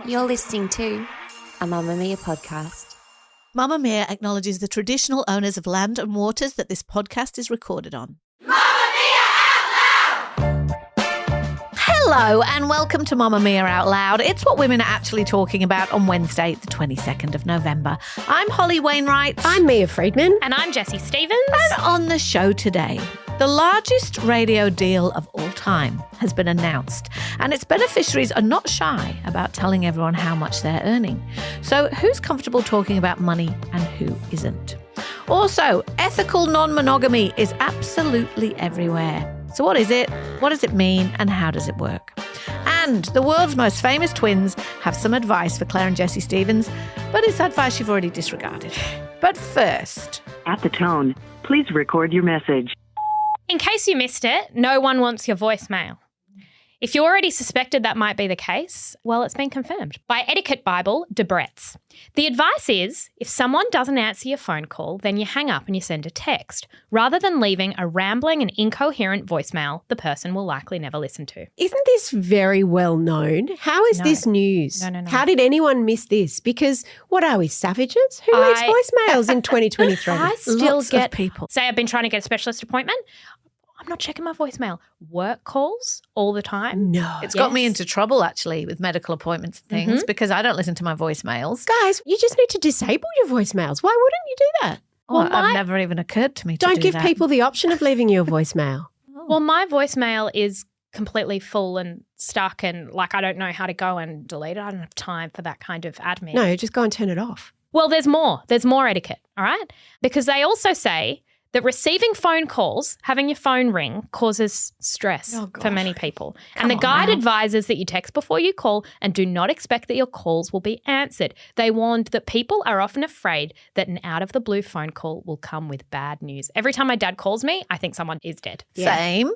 You're listening to a Mamamia podcast. Mamamia acknowledges the traditional owners of land and waters that this podcast is recorded on. Hello and welcome to Mamamia Out Loud. It's what women are actually talking about on Wednesday, the 22nd of November. I'm Holly Wainwright. I'm Mia Freedman. And I'm Jessie Stephens. And on the show today, the largest radio deal of all time has been announced, and its beneficiaries are not shy about telling everyone how much they're earning. So who's comfortable talking about money and who isn't? Also, ethical non-monogamy is absolutely everywhere. So what is it? What does it mean? And how does it work? And the world's most famous twins have some advice for Clare and Jessie Stephens, but it's advice you've already disregarded. But first... At the tone, please record your message. In case you missed it, no one wants your voicemail. If you already suspected that might be the case, well, it's been confirmed by Etiquette Bible, Debrett's. The advice is, if someone doesn't answer your phone call, then you hang up and you send a text. Rather than leaving a rambling and incoherent voicemail, the person will likely never listen to. Isn't this very well known? How is this news? No. How did anyone miss this? Because what are we, savages? Who leaves voicemails in 2023? I still Lots get of people. Say I've been trying to get a specialist appointment. I'm not checking my voicemail. Work calls all the time. No. It's got me into trouble, actually, with medical appointments and things because I don't listen to my voicemails. Guys, you just need to disable your voicemails. Why wouldn't you do that? Well, it never even occurred to me to Don't do give that. people the option of leaving you a voicemail. Well, my voicemail is completely full and stuck and like I don't know how to go and delete it. I don't have time for that kind of admin. No, just go and turn it off. Well, there's more. There's more etiquette, all right? Because they also say that receiving phone calls, having your phone ring, causes stress for many people. And the guide advises that you text before you call and do not expect that your calls will be answered. They warned that people are often afraid that an out-of-the-blue phone call will come with bad news. Every time my dad calls me, I think someone is dead. Same.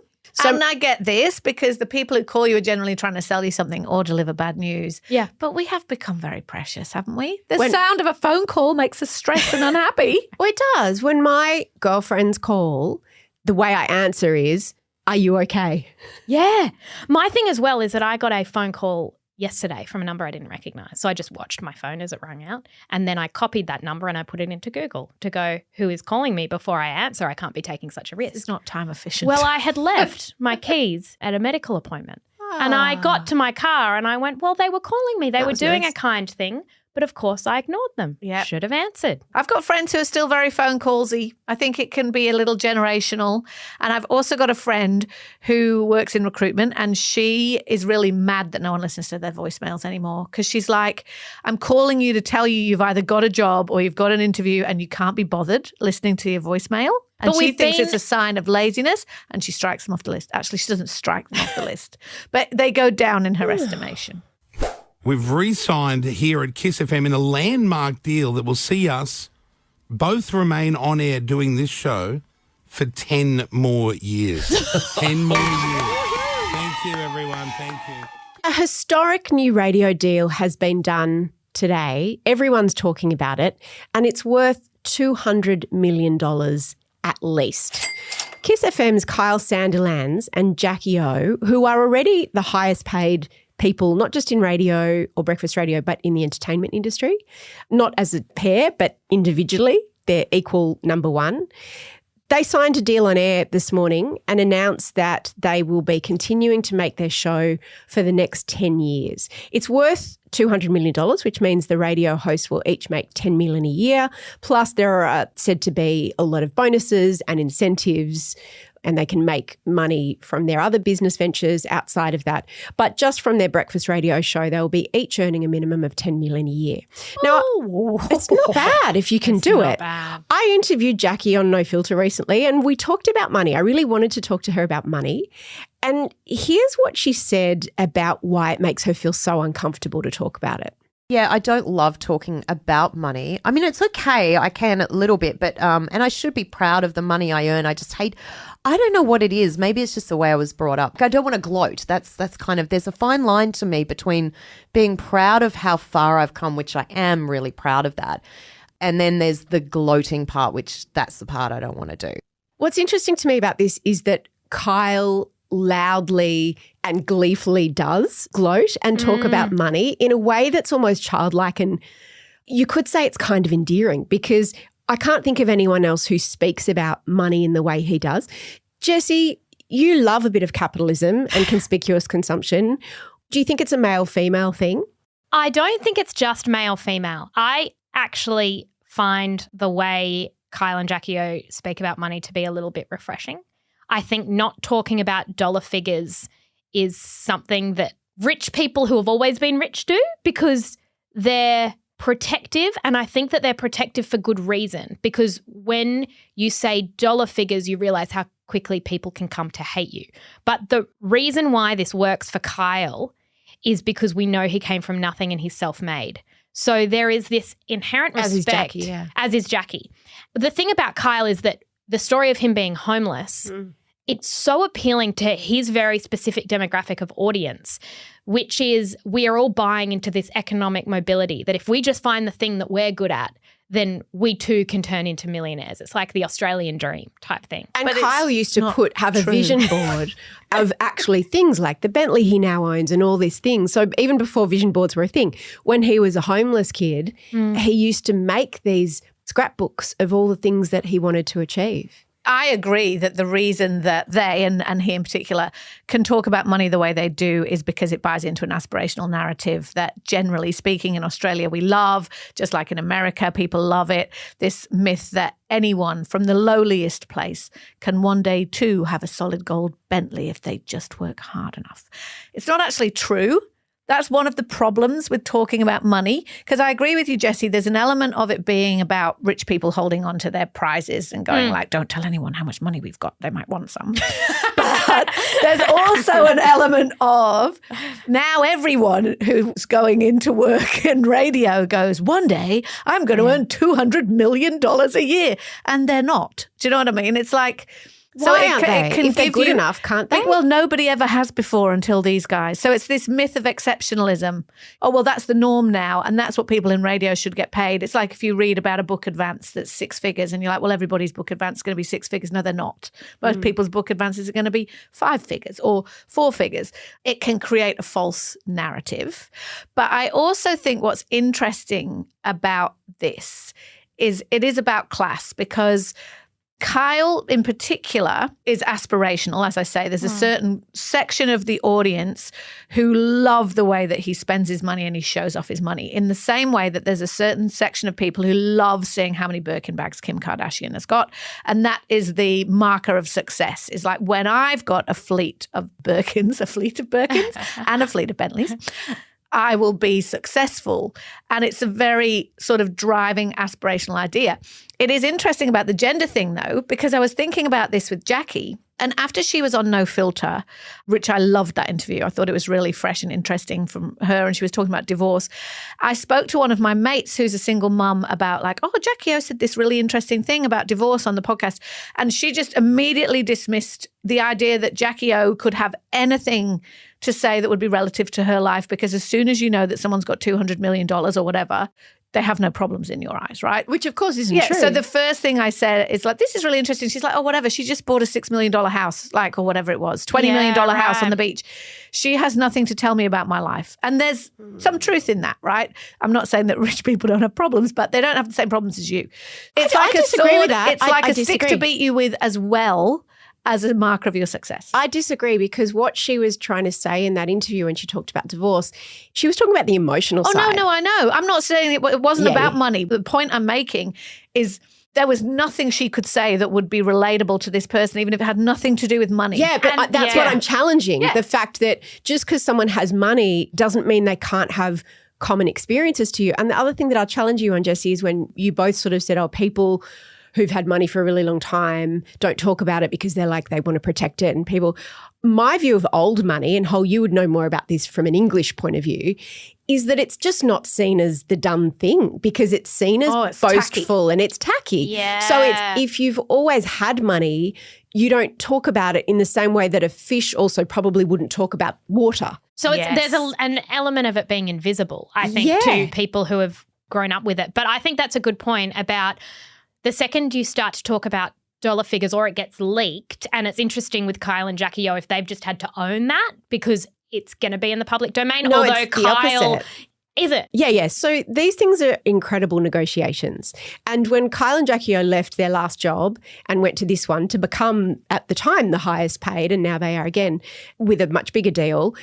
And I get this because the people who call you are generally trying to sell you something or deliver bad news. Yeah. But we have become very precious, haven't we? The sound of a phone call makes us stressed and unhappy. Well, it does. When my girlfriends call, the way I answer is, are you okay? Yeah. My thing as well is that I got a phone call yesterday from a number I didn't recognise. So I just watched my phone as it rang out and then I copied that number and I put it into Google to go, who is calling me before I answer? I can't be taking such a risk. It's not time efficient. Well, I had left my keys at a medical appointment and I got to my car and I went, well, they were calling me. They were doing a kind thing. But of course I ignored them. Yep. Should have answered. I've got friends who are still very phone callsy. I think it can be a little generational. And I've also got a friend who works in recruitment and she is really mad that no one listens to their voicemails anymore because she's like, I'm calling you to tell you you've either got a job or you've got an interview and you can't be bothered listening to your voicemail. And she thinks it's a sign of laziness and she strikes them off the list. Actually, she doesn't strike them off the list, but they go down in her estimation. We've re-signed here at Kiss FM in a landmark deal that will see us both remain on air doing this show for 10 more years. 10 more years. Thank you, everyone. Thank you. A historic new radio deal has been done today. Everyone's talking about it, and it's worth $200 million at least. Kiss FM's Kyle Sandilands and Jackie O, who are already the highest paid people, not just in radio or breakfast radio, but in the entertainment industry, not as a pair, but individually, they're equal number one. They signed a deal on air this morning and announced that they will be continuing to make their show for the next 10 years. It's worth $200 million, which means the radio hosts will each make $10 million a year. Plus, there are said to be a lot of bonuses and incentives, and they can make money from their other business ventures outside of that. But just from their breakfast radio show, they'll be each earning a minimum of $10 million a year. Now, it's not bad if you can do it. Bad. I interviewed Jackie on No Filter recently and we talked about money. I really wanted to talk to her about money. And here's what she said about why it makes her feel so uncomfortable to talk about it. Yeah, I don't love talking about money. I mean, it's okay. I can a little bit, but and I should be proud of the money I earn. I just hate, I don't know what it is. Maybe it's just the way I was brought up. I don't want to gloat. That's kind of, there's a fine line to me between being proud of how far I've come, which I am really proud of that. And then there's the gloating part, which that's the part I don't want to do. What's interesting to me about this is that Kyle loudly and gleefully does gloat and talk about money in a way that's almost childlike, and you could say it's kind of endearing, because I can't think of anyone else who speaks about money in the way he does. Jessie, you love a bit of capitalism and conspicuous consumption. Do you think it's a male-female thing? I don't think it's just male-female. I actually find the way Kyle and Jackie O speak about money to be a little bit refreshing. I think not talking about dollar figures is something that rich people who have always been rich do, because they're protective, and I think that they're protective for good reason, because when you say dollar figures, you realize how quickly people can come to hate you. But the reason why this works for Kyle is because we know he came from nothing and he's self-made. So there is this inherent respect. As is Jackie. The thing about Kyle is that the story of him being homeless, it's so appealing to his very specific demographic of audience, which is we are all buying into this economic mobility, that if we just find the thing that we're good at, then we too can turn into millionaires. It's like the Australian dream type thing. And Kyle used to have a vision board of actually things like the Bentley he now owns and all these things. So even before vision boards were a thing, when he was a homeless kid, he used to make these scrapbooks of all the things that he wanted to achieve. I agree that the reason that they, and he in particular, can talk about money the way they do is because it buys into an aspirational narrative that, generally speaking, in Australia we love, just like in America, people love it. This myth that anyone from the lowliest place can one day too have a solid gold Bentley if they just work hard enough. It's not actually true. That's one of the problems with talking about money, because I agree with you, Jessie. There's an element of it being about rich people holding on to their prizes and going like, don't tell anyone how much money we've got. They might want some. But there's also an element of now everyone who's going into work in radio goes, one day I'm going to earn $200 million a year. And they're not. Do you know what I mean? It's like... Why aren't they? If they're good enough, can't they? Well, nobody ever has before until these guys. So it's this myth of exceptionalism. Oh, well, that's the norm now, and that's what people in radio should get paid. It's like if you read about a book advance that's 6 figures and you're like, well, everybody's book advance is going to be 6 figures. No, they're not. Most people's book advances are going to be 5 figures or 4 figures. It can create a false narrative. But I also think what's interesting about this is it is about class, because Kyle in particular is aspirational. As I say, there's a certain section of the audience who love the way that he spends his money and he shows off his money, in the same way that there's a certain section of people who love seeing how many Birkin bags Kim Kardashian has got. And that is the marker of success. Is like, when I've got a fleet of Birkins and a fleet of Bentleys, I will be successful. And it's a very sort of driving aspirational idea. It is interesting about the gender thing, though, because I was thinking about this with Jackie. And after she was on No Filter, which I loved that interview, I thought it was really fresh and interesting from her, and she was talking about divorce. I spoke to one of my mates who's a single mum about like, oh, Jackie O said this really interesting thing about divorce on the podcast. And she just immediately dismissed the idea that Jackie O could have anything to say that would be relative to her life, because as soon as you know that someone's got $200 million or whatever, they have no problems in your eyes, right? Which, of course, isn't true. So the first thing I said is like, this is really interesting. She's like, oh, whatever. She just bought a $6 million house, like, or whatever it was, $20 million house on the beach. She has nothing to tell me about my life. And there's some truth in that, right? I'm not saying that rich people don't have problems, but they don't have the same problems as you. It's like a sword. With that. It's like a stick to beat you with as well as a marker of your success. I disagree, because what she was trying to say in that interview when she talked about divorce, she was talking about the emotional side. Oh, no, I know. I'm not saying it wasn't about money. The point I'm making is there was nothing she could say that would be relatable to this person, even if it had nothing to do with money. Yeah, but that's what I'm challenging. Yeah. The fact that just because someone has money doesn't mean they can't have common experiences to you. And the other thing that I'll challenge you on, Jessie, is when you both sort of said, oh, people who've had money for a really long time don't talk about it because they're like, they want to protect it. And people, my view of old money, and Hole, you would know more about this from an English point of view, is that it's just not seen as the done thing, because it's seen as boastful tacky. And it's tacky. Yeah. So it's, if you've always had money, you don't talk about it in the same way that a fish also probably wouldn't talk about water. So there's an element of it being invisible, I think, to people who have grown up with it. But I think that's a good point about the second you start to talk about dollar figures or it gets leaked. And it's interesting with Kyle and Jackie O if they've just had to own that because it's going to be in the public domain. No, although it's the Kyle, opposite. is it? Yeah. So these things are incredible negotiations. And when Kyle and Jackie O left their last job and went to this one to become, at the time, the highest paid, and now they are again with a much bigger deal,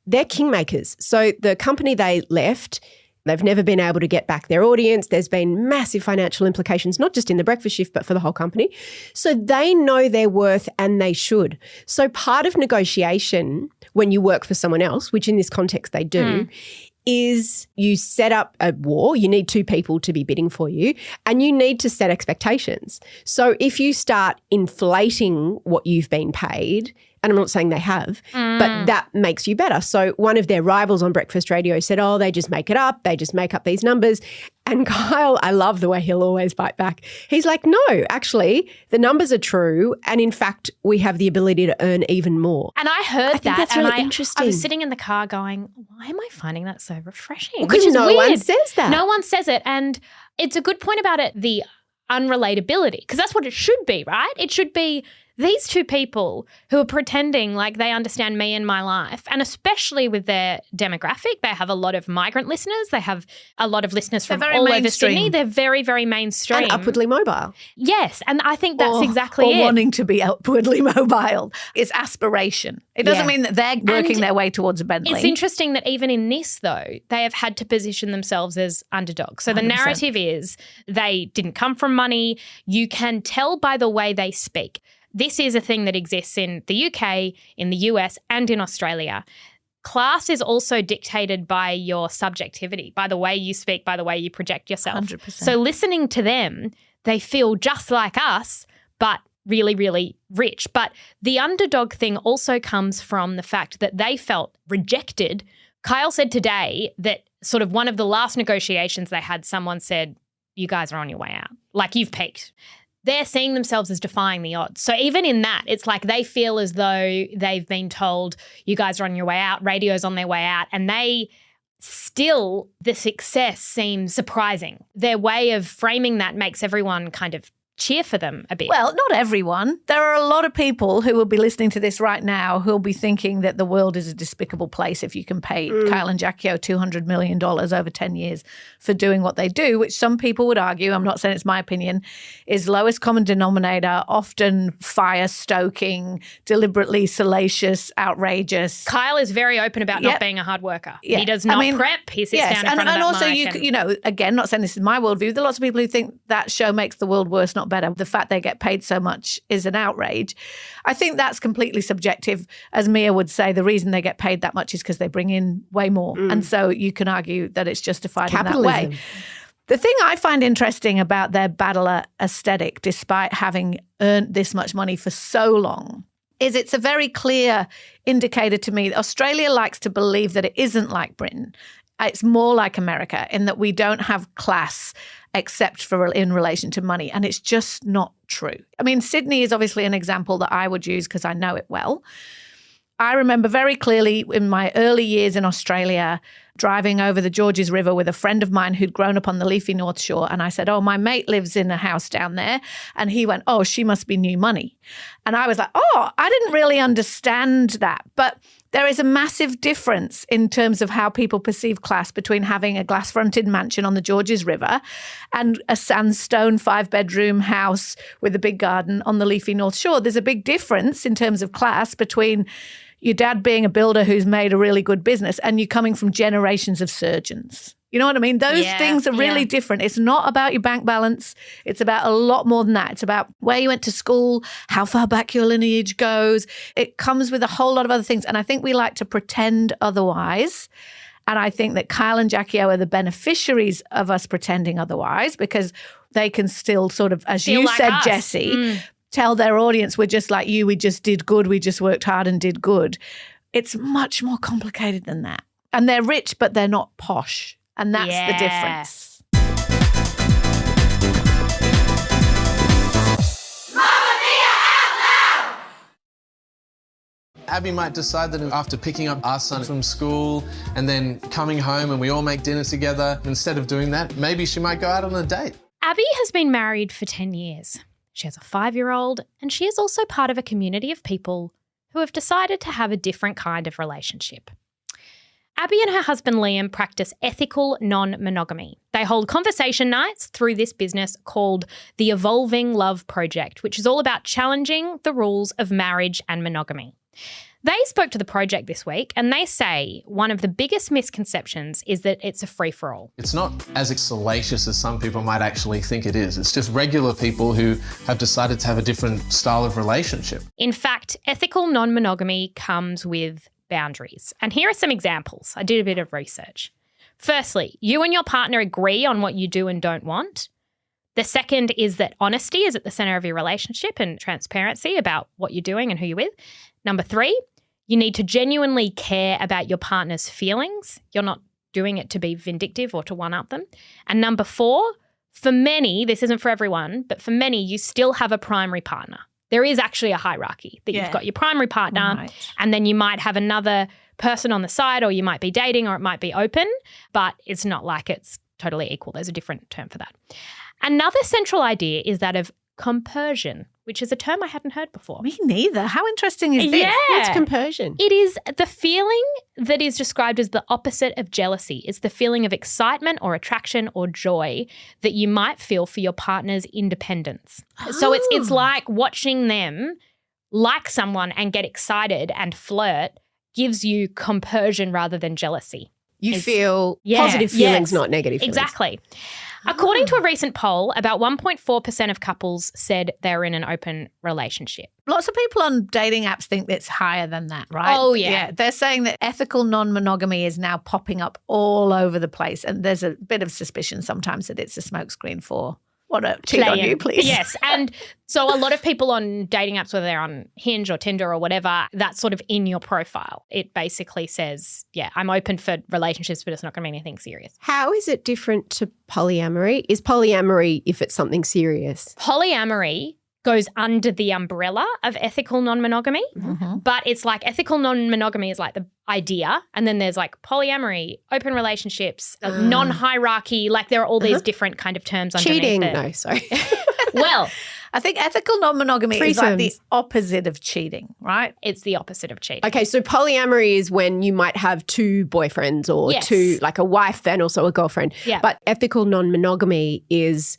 they're kingmakers. So the company they left, they've never been able to get back their audience. There's been massive financial implications, not just in the breakfast shift, but for the whole company. So they know their worth and they should. So part of negotiation when you work for someone else, which in this context they do, is you set up a war. You need two people to be bidding for you and you need to set expectations. So if you start inflating what you've been paid, and I'm not saying they have, but that makes you better. So one of their rivals on breakfast radio said, oh, they just make it up. They just make up these numbers. And Kyle, I love the way he'll always bite back. He's like, no, actually, the numbers are true. And in fact, we have the ability to earn even more. And I heard think that's and really interesting. I was sitting in the car going, why am I finding that so refreshing? Because Which is no weird. one says that. No one says it. And it's a good point about it, the unrelatability, because that's what it should be, right? It should be these two people who are pretending like they understand me and my life, and especially with their demographic, they have a lot of migrant listeners. They have a lot of listeners from all over Sydney. They're very, very mainstream. And upwardly mobile. Yes, and I think that's exactly or it. wanting to be upwardly mobile. It's aspiration. It doesn't mean that they're working their way towards a Bentley. It's interesting that even in this, though, they have had to position themselves as underdogs. So the 100%. narrative is they didn't come from money. You can tell by the way they speak. This is a thing that exists in the UK, in the US, and in Australia. Class is also dictated by your subjectivity, by the way you speak, by the way you project yourself. 100%. So listening to them, they feel just like us, but really, really rich. But the underdog thing also comes from the fact that they felt rejected. Kyle said today that sort of one of the last negotiations they had, someone said, you guys are on your way out. Like, you've peaked. They're seeing themselves as defying the odds. So even in that, it's like they feel as though they've been told, you guys are on your way out, radio's on their way out, and they still, the success seems surprising. Their way of framing that makes everyone kind of cheer for them a bit. Well, not everyone. There are a lot of people who will be listening to this right now who will be thinking that the world is a despicable place if you can pay Kyle and Jackie O $200 million over 10 years for doing what they do, which some people would argue, I'm not saying it's my opinion, is lowest common denominator, often fire-stoking, deliberately salacious, outrageous. Kyle is very open about not being a hard worker. Yeah. He does not prep. He sits down in front of that and also, mic you know, again, not saying this is my worldview, there are lots of people who think that show makes the world worse, not better. The fact they get paid so much is an outrage. I think that's completely subjective. As Mia would say, the reason they get paid that much is because they bring in way more. And so you can argue that it's justified in that way. The thing I find interesting about their battler aesthetic, despite having earned this much money for so long, is it's a very clear indicator to me that Australia likes to believe that it isn't like Britain. It's more like America in that we don't have class except for in relation to money. And it's just not true. I mean, Sydney is obviously an example that I would use because I know it well. I remember very clearly in my early years in Australia driving over the Porges River with a friend of mine who'd grown up on the leafy North Shore. And I said, oh, my mate lives in a house down there. And he went, oh, she must be new money. And I was like, oh, I didn't really understand that. But there is a massive difference in terms of how people perceive class between having a glass-fronted mansion on the Porges River and a sandstone 5-bedroom house with a big garden on the leafy North Shore. There's a big difference in terms of class between your dad being a builder who's made a really good business and you coming from generations of surgeons. You know what I mean? Those things are really different. It's not about your bank balance. It's about a lot more than that. It's about where you went to school, how far back your lineage goes. It comes with a whole lot of other things. And I think we like to pretend otherwise. And I think that Kyle and Jackie O are the beneficiaries of us pretending otherwise because they can still sort of, as you said, Jessie, tell their audience we're just like you, we just did good, we just worked hard and did good. It's much more complicated than that. And they're rich, but they're not posh. And that's the difference. Mamamia out loud! Abby might decide that after picking up our son from school and then coming home and we all make dinner together, instead of doing that, maybe she might go out on a date. Abby has been married for 10 years. She has a 5-year-old, and she is also part of a community of people who have decided to have a different kind of relationship. Abby and her husband Liam practice ethical non-monogamy. They hold conversation nights through this business called the Evolving Love Project, which is all about challenging the rules of marriage and monogamy. They spoke to the project this week, and they say one of the biggest misconceptions is that it's a free-for-all. It's not as salacious as some people might actually think it is. It's just regular people who have decided to have a different style of relationship. In fact, ethical non-monogamy comes with boundaries. And here are some examples. I did a bit of research. Firstly, you and your partner agree on what you do and don't want. The second is that honesty is at the center of your relationship and transparency about what you're doing and who you're with. Number 3, you need to genuinely care about your partner's feelings. You're not doing it to be vindictive or to one-up them. And number 4, for many, this isn't for everyone, but for many, you still have a primary partner. There is actually a hierarchy that you've got your primary partner and then you might have another person on the side, or you might be dating, or it might be open, but it's not like it's totally equal. There's a different term for that. Another central idea is that of compersion, which is a term I hadn't heard before. Me neither. How interesting is this? Yeah. What's compersion? It is the feeling that is described as the opposite of jealousy. It's the feeling of excitement or attraction or joy that you might feel for your partner's independence. So it's like watching them like someone and get excited and flirt gives you compersion rather than jealousy. You feel positive feelings, not negative feelings. Exactly. According to a recent poll, about 1.4% of couples said they're in an open relationship. Lots of people on dating apps think it's higher than that, right? Oh, yeah. They're saying that ethical non-monogamy is now popping up all over the place, and there's a bit of suspicion sometimes that it's a smokescreen for what a cheat on you, please. Yes. And so a lot of people on dating apps, whether they're on Hinge or Tinder or whatever, that's sort of in your profile. It basically says, I'm open for relationships, but it's not going to be anything serious. How is it different to polyamory? Is polyamory if it's something serious? Polyamory goes under the umbrella of ethical non-monogamy, but it's like ethical non-monogamy is like the idea, and then there's like polyamory, open relationships, non-hierarchy, like there are all these different kind of terms underneath Cheating? it. No, sorry. Well, I think ethical non-monogamy is like the opposite of cheating, right? it's the opposite of cheating. Okay, so polyamory is when you might have 2 boyfriends or Yes. 2, like a wife and also a girlfriend. Yeah. But ethical non-monogamy is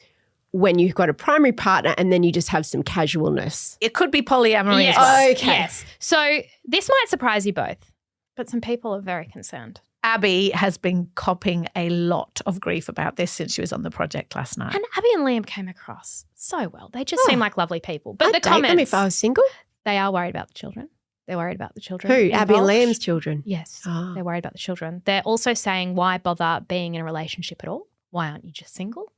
when you've got a primary partner and then you just have some casualness. It could be polyamory Yes. as well. Okay. Yes. So this might surprise you both, but some people are very concerned. Abby has been copping a lot of grief about this since she was on the project last night. And Abby and Liam came across so well. They just seem like lovely people. But I'd the date them comments, if I was single. they are worried about the children. They're worried about the children. Who? Abby and involved. Liam's children? Yes. Oh. They're worried about the children. They're also saying, why bother being in a relationship at all? Why aren't you just single?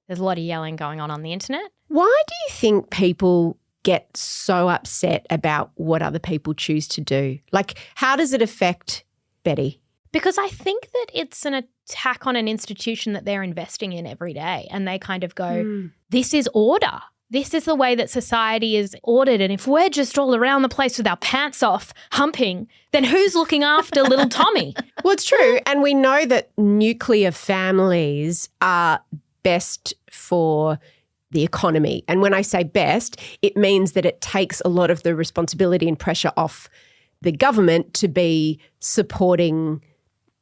There's a lot of yelling going on the internet. Why do you think people get so upset about what other people choose to do? Like, how does it affect Betty? Because I think that it's an attack on an institution that they're investing in every day, and they kind of go, this is order. This is the way that society is ordered, and if we're just all around the place with our pants off humping, then who's looking after little Tommy? Well, it's true. And we know that nuclear families are best for the economy. And when I say best, it means that it takes a lot of the responsibility and pressure off the government to be supporting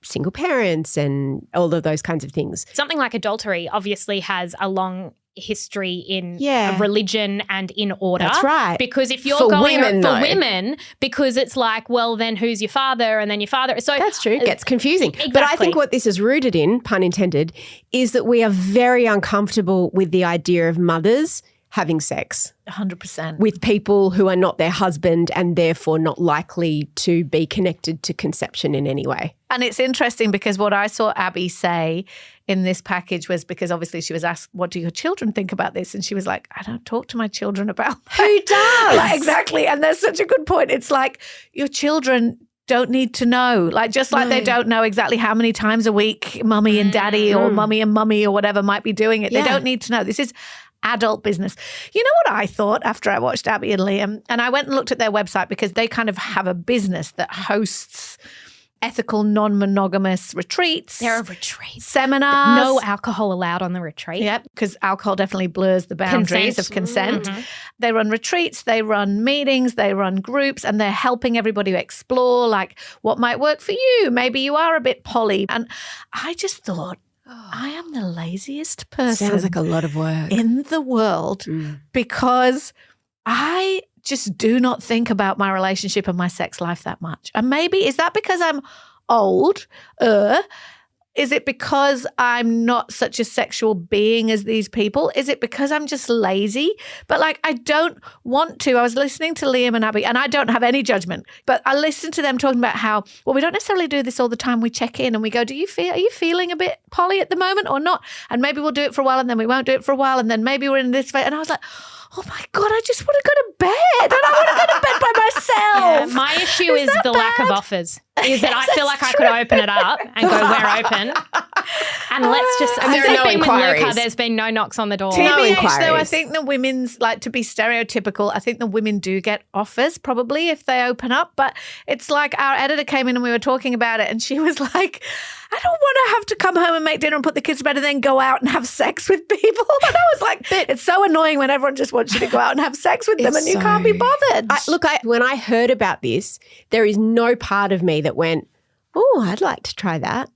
single parents and all of those kinds of things. Something like adultery obviously has a long history in Yeah. religion and in order. That's right. Because if you're For going women, for though. women, because it's like, well, then who's your father and then your father. So That's true. It gets confusing. But I Exactly. think what this is rooted in, pun intended, is that we are very uncomfortable with the idea of mothers having sex 100%. with people who are not their husband and therefore not likely to be connected to conception in any way. And it's interesting because what I saw Abby say in this package was, because obviously she was asked, what do your children think about this? And she was like, I don't talk to my children about that. Who does? Like, exactly. And that's such a good point. It's like your children don't need to know. Like, just like they don't know exactly how many times a week mummy and daddy or mummy and mummy or whatever might be doing it. They Yeah. don't need to know. This is adult business. You know what I thought after I watched Abby and Liam? And I went and looked at their website because they kind of have a business that hosts ethical non-monogamous retreats. There are retreats. Seminars. No alcohol allowed on the retreat. Yep, because alcohol definitely blurs the boundaries of consent. Mm-hmm. They run retreats, they run meetings, they run groups, and they're helping everybody explore like what might work for you. Maybe you are a bit poly. And I just thought, I am the laziest person Sounds like a lot of work. in the world because I just do not think about my relationship and my sex life that much. And maybe, is that because I'm old? Is it because I'm not such a sexual being as these people? Is it because I'm just lazy? But like, I don't want to. I was listening to Liam and Abby, and I don't have any judgment, but I listened to them talking about how, well, we don't necessarily do this all the time. We check in and we go, are you feeling a bit poly at the moment or not? And maybe we'll do it for a while and then we won't do it for a while. And then maybe we're in this phase. And I was like, oh my God, I just want to go to bed. And I want to go to bed by myself. Yeah, my issue is the lack of offers. Is that I feel like I could open it up and go, we're open. And let's just, And there are no been inquiries. with Luca, there's been no knocks on the door. No TBH, though, I inquiries. think the women's, like, to be stereotypical, I think the women do get offers probably if they open up. But it's like our editor came in and we were talking about it and she was like, I don't want to have to come home and make dinner and put the kids to bed and then go out and have sex with people. And I was like, it's so annoying when everyone just wants you to go out and have sex with them and you can't be bothered. When I heard about this, there is no part of me that went, oh, I'd like to try that.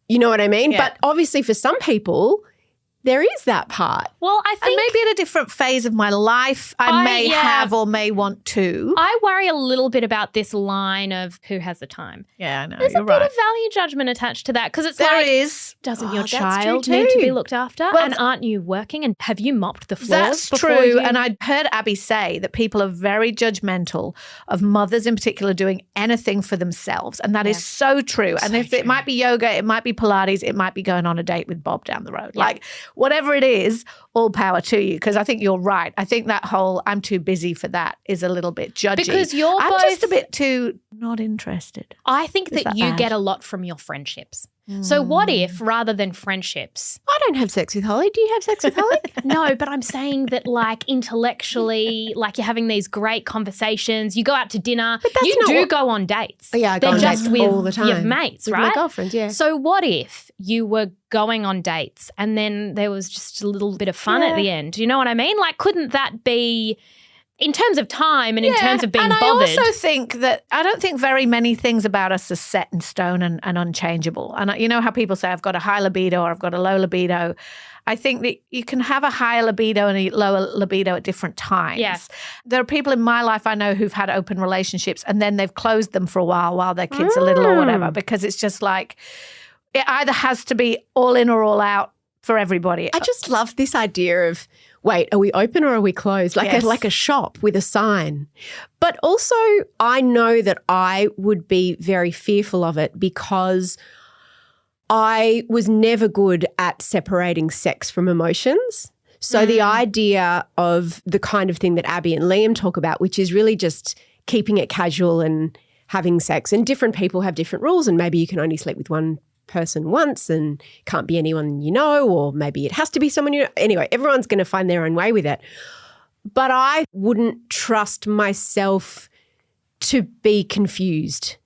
You know what I mean? Yeah. But obviously for some people, there is that part. Well, I And think maybe at a different phase of my life, I may yeah. have or may want to. I worry a little bit about this line of who has the time. Yeah, I know. There's you're a bit right. of value judgment attached to that because it's There like, is. doesn't Oh, your that's true child need to too. be looked after? Well, and aren't you working? And have you mopped the floors? That's before true. you- And I heard Abby say that people are very judgmental of mothers in particular doing anything for themselves. And that is so true. And if it might be yoga, it might be Pilates, it might be going on a date with Bob down the road. Like whatever it is, all power to you. Because I think you're right. I think that whole I'm too busy for that is a little bit judgy. Because I'm just a bit too not interested. I think Is that that you bad? get a lot from your friendships. So what if rather than friendships? I don't have sex with Holly. Do you have sex with Holly? No, but I'm saying that like intellectually, like you're having these great conversations. You go out to dinner. But that's you not do what- go on dates. Yeah, I go They're on just dates with all the time. your mates, With right? my girlfriends, yeah. So what if you were going on dates and then there was just a little bit of fun at the end? You know what I mean? Like, couldn't that be, in terms of time and in terms of being and bothered? I also think that I don't think very many things about us are set in stone and unchangeable. And you know how people say, I've got a high libido or I've got a low libido. I think that you can have a higher libido and a lower libido at different times. Yeah. There are people in my life I know who've had open relationships and then they've closed them for a while their kids are little or whatever, because it's just like it either has to be all in or all out for everybody. I just love this idea of, wait, are we open or are we closed? Yes. Like a shop with a sign. But also I know that I would be very fearful of it because I was never good at separating sex from emotions. So the idea of the kind of thing that Abby and Liam talk about, which is really just keeping it casual and having sex, and different people have different rules, and maybe you can only sleep with one person once and can't be anyone you know, or maybe it has to be someone you know. Anyway, everyone's going to find their own way with it. But I wouldn't trust myself to be confused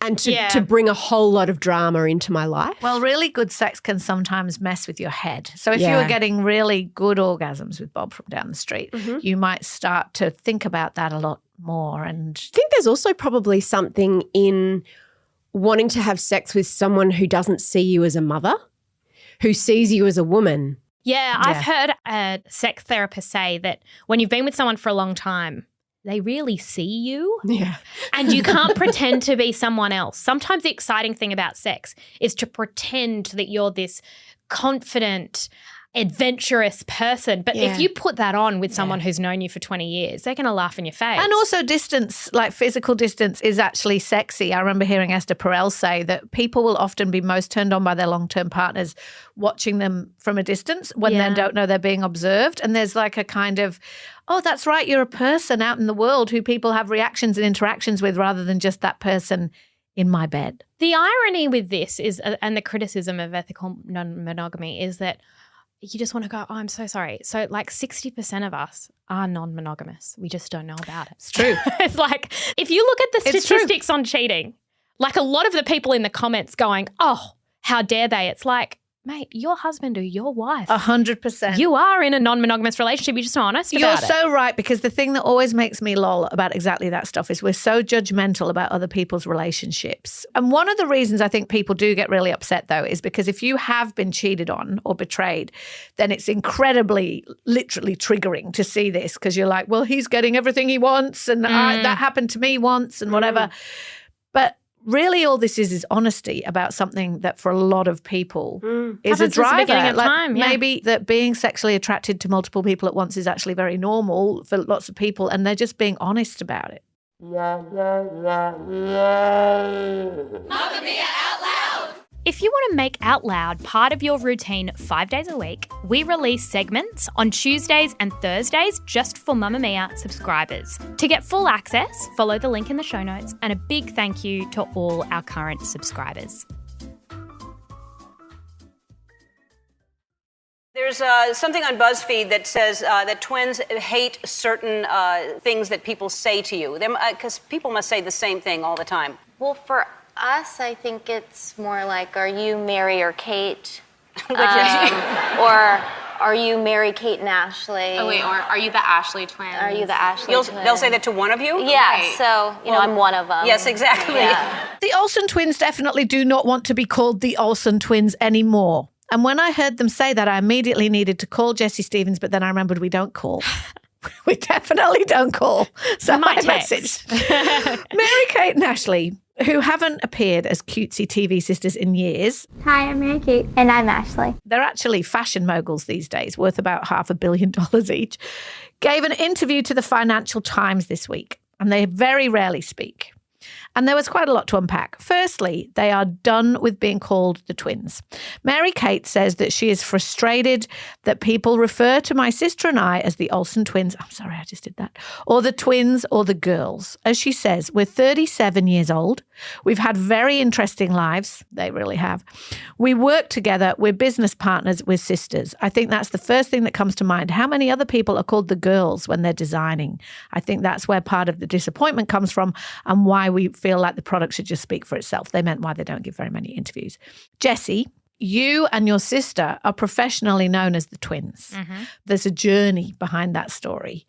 and to bring a whole lot of drama into my life. Well, really good sex can sometimes mess with your head. So if you Yeah. were getting really good orgasms with Bob from down the street, you might start to think about that a lot more. And I think there's also probably something in wanting to have sex with someone who doesn't see you as a mother, who sees you as a woman. Yeah, I've heard a sex therapist say that when you've been with someone for a long time, they really see you Yeah. and you can't pretend to be someone else. Sometimes the exciting thing about sex is to pretend that you're this confident, adventurous person. But if you put that on with someone who's known you for 20 years, they're going to laugh in your face. And also distance, like physical distance is actually sexy. I remember hearing Esther Perel say that people will often be most turned on by their long-term partners watching them from a distance when they don't know they're being observed. And there's like a kind of, oh, that's right, you're a person out in the world who people have reactions and interactions with rather than just that person in my bed. The irony with this is, and the criticism of ethical non-monogamy is that you just want to go, oh, I'm so sorry. So like 60% of us are non-monogamous. We just don't know about it. It's true. It's like, if you look at the It's true. statistics on cheating, Like a lot of the people in the comments going, oh, how dare they? It's like, mate, your husband or your wife. 100%. You are in a non-monogamous relationship. You're just not honest about it. You're so right, because the thing that always makes me lol about exactly that stuff is we're so judgmental about other people's relationships. And one of the reasons I think people do get really upset, though, is because if you have been cheated on or betrayed, then it's incredibly, literally triggering to see this, because you're like, well, he's getting everything he wants and that happened to me once and whatever. But really, all this is honesty about something that for a lot of people is a driver. Beginning of time, yeah. Maybe that being sexually attracted to multiple people at once is actually very normal for lots of people, and they're just being honest about it. If you want to make Out Loud part of your routine 5 days a week, we release segments on Tuesdays and Thursdays just for Mamamia subscribers. To get full access, follow the link in the show notes, and a big thank you to all our current subscribers. There's something on BuzzFeed that says that twins hate certain things that people say to you. Because people must say the same thing all the time. Well, for us, I think it's more like, are you Mary or Kate? Or are you Mary-Kate and Ashley? Oh, wait, or are you the Ashley twins? Are you the Ashley twins? They'll say that to one of you? Yeah, Right. so, I'm one of them. Yes, exactly. Yeah. The Olsen twins definitely do not want to be called the Olsen twins anymore. And when I heard them say that, I immediately needed to call Jessie Stephens, but then I remembered we don't call. We definitely don't call. So I messaged Mary-Kate and Ashley, who haven't appeared as cutesy TV sisters in years. Hi, I'm Mary-Kate. And I'm Ashley. They're actually fashion moguls these days, worth about $500 million each, gave an interview to the Financial Times this week, and they very rarely speak. And there was quite a lot to unpack. Firstly, they are done with being called the twins. Mary-Kate says that she is frustrated that people refer to my sister and I as the Olsen twins. I'm sorry, I just did that. Or the twins or the girls. As she says, we're 37 years old. We've had very interesting lives. They really have. We work together. We're business partners. We're sisters. I think that's the first thing that comes to mind. How many other people are called the girls when they're designing? I think that's where part of the disappointment comes from and why we feel like the product should just speak for itself. They meant why they don't give very many interviews. Jessie, you and your sister are professionally known as the twins. Mm-hmm. There's a journey behind that story.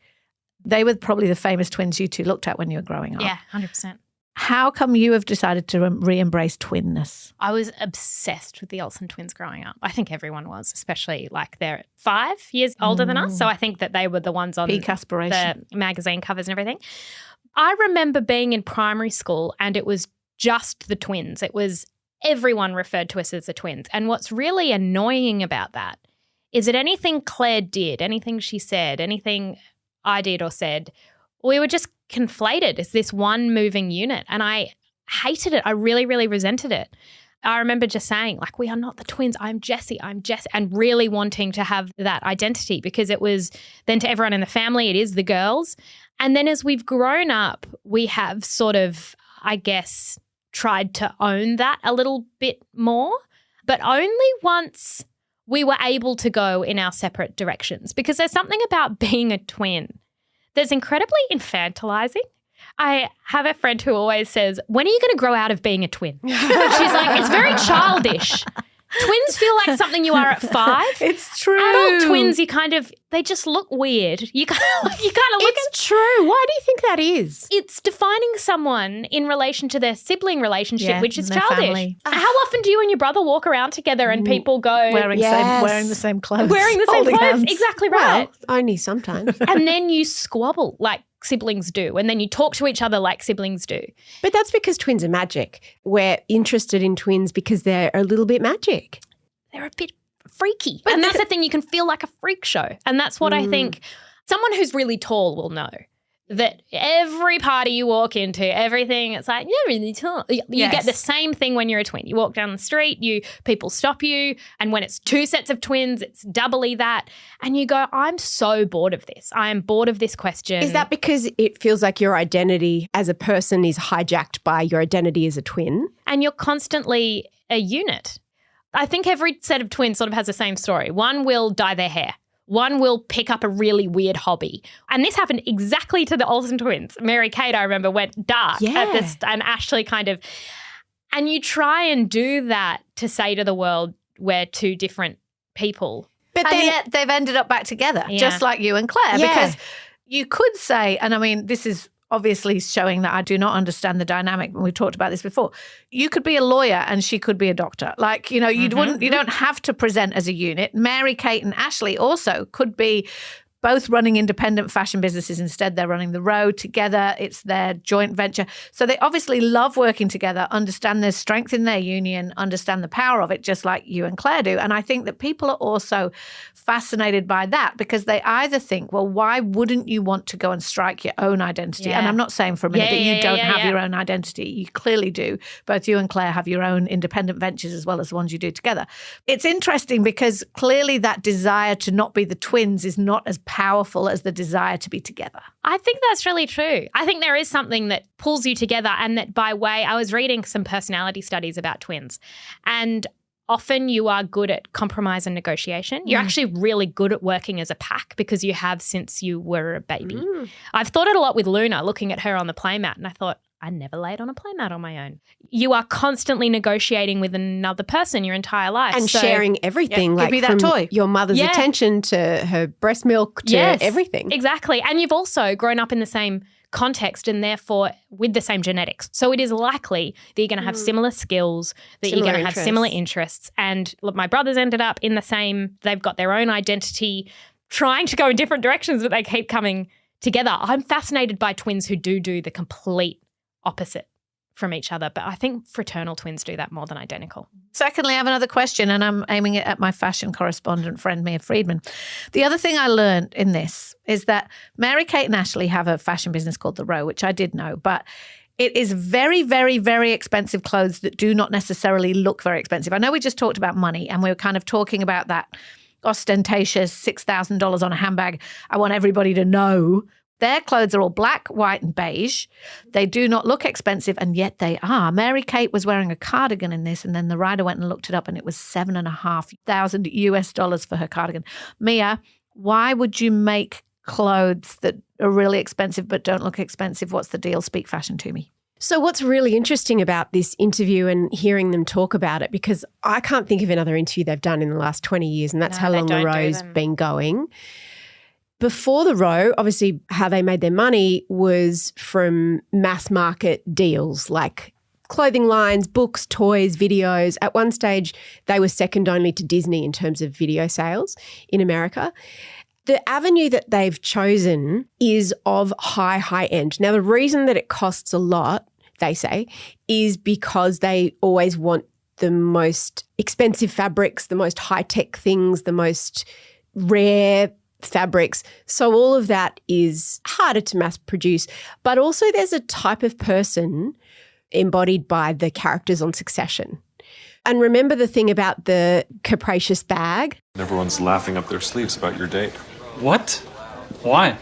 They were probably the famous twins you two looked at when you were growing up. Yeah, 100%. How come you have decided to re-embrace twinness? I was obsessed with the Olsen twins growing up. I think everyone was, especially like they're 5 years older than us. So I think that they were the ones on peak aspiration, the magazine covers and everything. I remember being in primary school and it was just the twins. It was everyone referred to us as the twins. And what's really annoying about that is that anything Claire did, anything she said, anything I did or said, we were just conflated as this one moving unit. And I hated it. I really, really resented it. I remember just saying, like, we are not the twins. I'm Jessie, and really wanting to have that identity because it was then to everyone in the family, it is the girls. And then as we've grown up, we have sort of, I guess, tried to own that a little bit more, but only once we were able to go in our separate directions because there's something about being a twin that's incredibly infantilizing. I have a friend who always says, when are you going to grow out of being a twin? She's like, it's very childish. Twins feel like something you are at 5. It's true. Adult twins, they just look weird. You kind of look. It's true. Why do you think that is? It's defining someone in relation to their sibling relationship, which is childish. Family. How often do you and your brother walk around together and people go wearing the same clothes? Wearing the same clothes. Hands. Exactly right. Well, only sometimes. And then you squabble like siblings do, and then you talk to each other like siblings do. But that's because twins are magic. We're interested in twins because they're a little bit magic. They're a bit freaky. And that's the thing, you can feel like a freak show. And that's what I think someone who's really tall will know. That every party you walk into, everything, it's like, you're really tall. You get the same thing when you're a twin. You walk down the street, people stop you, and when it's 2 sets of twins, it's doubly that. And you go, I'm so bored of this. I am bored of this question. Is that because it feels like your identity as a person is hijacked by your identity as a twin? And you're constantly a unit. I think every set of twins sort of has the same story. One will dye their hair. One will pick up a really weird hobby. And this happened exactly to the Olsen twins. Mary-Kate, I remember, went dark at this, and Ashley kind of... And you try and do that to say to the world we're two different people. But then yet they've ended up back together, just like you and Claire. Yeah. Because you could say, and I mean, this is obviously showing that I do not understand the dynamic. We talked about this before. You could be a lawyer and she could be a doctor. Like, you know, you don't have to present as a unit. Mary-Kate and Ashley also could be both running independent fashion businesses. Instead, they're running the road together. It's their joint venture. So they obviously love working together, understand there's strength in their union, understand the power of it, just like you and Claire do. And I think that people are also fascinated by that because they either think, well, why wouldn't you want to go and strike your own identity? And I'm not saying for a minute that you don't have your own identity. You clearly do. Both you and Claire have your own independent ventures as well as the ones you do together. It's interesting because clearly that desire to not be the twins is not as powerful as the desire to be together. I think that's really true. I think there is something that pulls you together, and that by way, I was reading some personality studies about twins, and often you are good at compromise and negotiation. You're actually really good at working as a pack because you have since you were a baby. I've thought it a lot with Luna, looking at her on the playmat, and I thought, I never laid on a playmat on my own. You are constantly negotiating with another person your entire life. And sharing everything, like give me that from toy. your mother's attention to her breast milk to everything. Exactly. And you've also grown up in the same context and therefore with the same genetics. So it is likely that you're going to have similar skills, that you're going to have similar interests. And look, my brothers ended up in the same, they've got their own identity, trying to go in different directions, but they keep coming together. I'm fascinated by twins who do the complete opposite from each other, but I think fraternal twins do that more than identical. Secondly, I have another question, and I'm aiming it at my fashion correspondent friend, Mia Freedman. The other thing I learned in this is that Mary-Kate and Ashley have a fashion business called The Row, which I did know, but it is very, very, very expensive clothes that do not necessarily look very expensive. I know we just talked about money, and we were kind of talking about that ostentatious $6,000 on a handbag. I want everybody to know their clothes are all black, white, and beige. They do not look expensive, and yet they are. Mary-Kate was wearing a cardigan in this, and then the writer went and looked it up, and it was $7,500 US for her cardigan. Mia, why would you make clothes that are really expensive but don't look expensive? What's the deal? Speak fashion to me. So what's really interesting about this interview and hearing them talk about it, because I can't think of another interview they've done in the last 20 years, and that's how long The Row's been going. Before The Row, obviously how they made their money was from mass market deals like clothing lines, books, toys, videos. At one stage, they were second only to Disney in terms of video sales in America. The avenue that they've chosen is of high end. Now, the reason that it costs a lot, they say, is because they always want the most expensive fabrics, the most high-tech things, the most rare fabrics. So all of that is harder to mass produce. But also there's a type of person embodied by the characters on Succession. And remember the thing about the capacious bag? Everyone's laughing up their sleeves about your date. What? Why?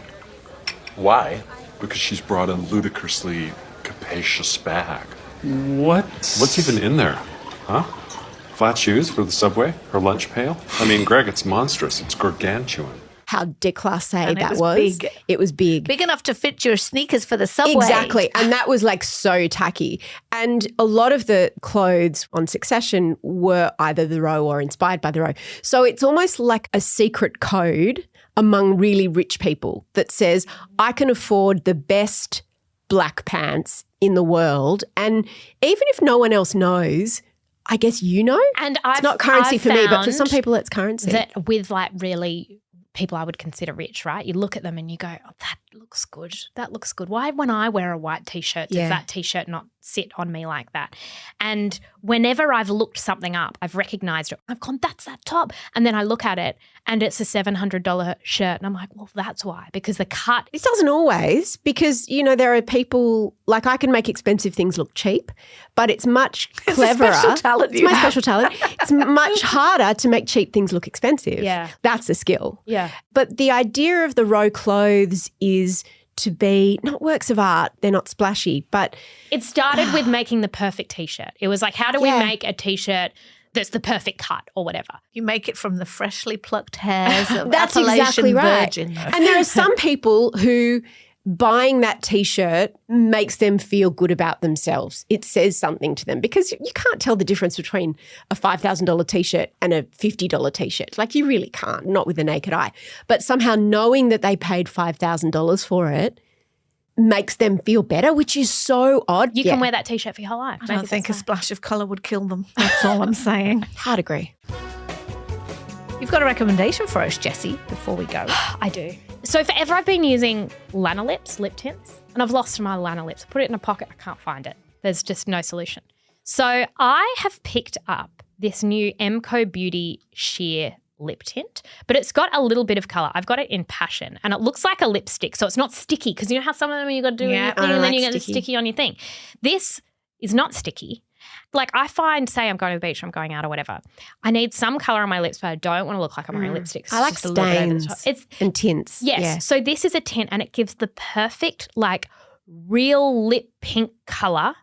Why? Because she's brought a ludicrously capacious bag. What? What's even in there? Huh? Flat shoes for the subway? Her lunch pail? I mean, Greg, it's monstrous. It's gargantuan. How déclassé And that it was was. big. It was big. Big enough to fit your sneakers for the subway. Exactly. And that was like so tacky. And a lot of the clothes on Succession were either The Row or inspired by The Row. So it's almost like a secret code among really rich people that says, I can afford the best black pants in the world. And even if no one else knows, I guess you know. And it's not currency for me, but for some people it's currency. That with like really people I would consider rich, right? You look at them and you go, oh, that looks good. That looks good. Why, when I wear a white T-shirt, does that T-shirt not sit on me like that? And whenever I've looked something up, I've recognized it. I've gone, that's that top. And then I look at it and it's a $700 shirt. And I'm like, well, that's why, because the cut. It doesn't always, because, you know, there are people, like I can make expensive things look cheap, but it's much cleverer. It's a special talent It's my special talent. It's much harder to make cheap things look expensive. Yeah. That's a skill. Yeah. But the idea of the Row clothes is to be not works of art. They're not splashy, but it started with making the perfect T-shirt. It was like, how do we make a T-shirt that's the perfect cut or whatever? You make it from the freshly plucked hairs of that's Appalachian exactly right. virgin. And there are some people who buying that T-shirt makes them feel good about themselves. It says something to them because you can't tell the difference between a $5,000 T-shirt and a $50 T-shirt. Like you really can't, not with the naked eye. But somehow knowing that they paid $5,000 for it makes them feel better, which is so odd. You can wear that T-shirt for your whole life. I don't think a splash of colour would kill them. That's all I'm saying. Hard agree. You've got a recommendation for us, Jessie, before we go. I do. So forever I've been using Lanolips lip tints, and I've lost my Lanolips. I put it in a pocket. I can't find it. There's just no solution. So I have picked up this new Emco Beauty Sheer lip tint, but it's got a little bit of colour. I've got it in Passion, and it looks like a lipstick, so it's not sticky, because you know how some of them you got to do your thing and then you get the sticky on your thing. This is not sticky. Like I find, say I'm going to the beach or I'm going out or whatever, I need some colour on my lips, but I don't want to look like I'm wearing lipstick. I like stains and tints. Yes. Yeah. So this is a tint and it gives the perfect like real lip pink colour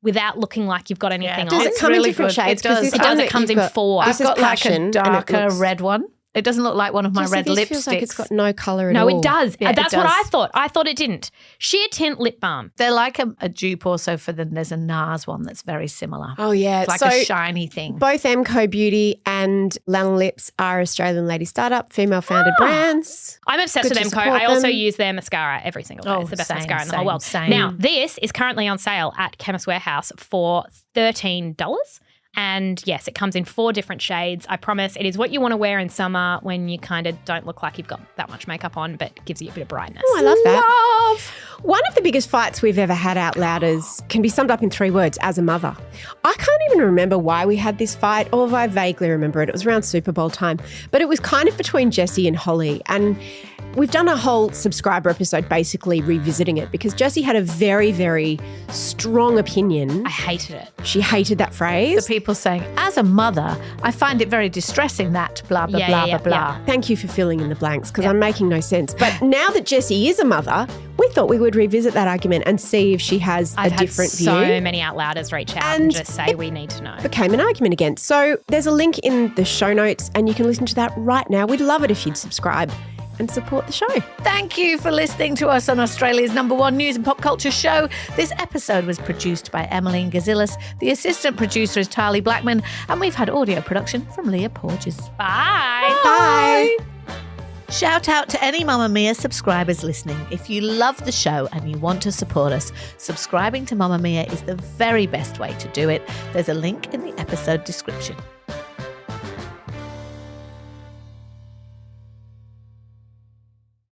without looking like you've got anything on. Does it come in different shades? It does. It comes in 4. I've got like a darker red one. It doesn't look like one of my red lipsticks. Feels like it's got no colour at all. No, it does. Yeah, that's what I thought. I thought it didn't. Sheer Tint Lip Balm. They're like a dupe also for there's a NARS one that's very similar. Oh, yeah. It's like a shiny thing. Both Emco Beauty and Lanolips are Australian lady startup, female-founded brands. I'm obsessed with Emco. I also use their mascara every single day. It's the best mascara in the whole world. Now, this is currently on sale at Chemist Warehouse for $13. And yes, it comes in 4 different shades. I promise it is what you want to wear in summer when you kind of don't look like you've got that much makeup on, but gives you a bit of brightness. Oh, I love that. One of the biggest fights we've ever had out loud can be summed up in 3 words: as a mother. I can't even remember why we had this fight, although I vaguely remember it. It was around Super Bowl time, but it was kind of between Jessie and Holly. And we've done a whole subscriber episode basically revisiting it because Jessie had a very, very strong opinion. I hated it. She hated that phrase. The people saying, as a mother, I find it very distressing that blah, blah, blah, blah. Thank you for filling in the blanks because I'm making no sense. But now that Jessie is a mother, we thought we would revisit that argument and see if she has a different view. So many outlouders reach out and just say we need to know. Became an argument again. So there's a link in the show notes and you can listen to that right now. We'd love it if you'd subscribe and support the show. Thank you for listening to us on Australia's #1 news and pop culture show. This episode was produced by Emeline Gazilas. The assistant producer is Tahli Blackman, and we've had audio production from Leah Porges. Bye. Bye. Shout out to any Mamamia subscribers listening. If you love the show and you want to support us, subscribing to Mamamia is the very best way to do it. There's a link in the episode description.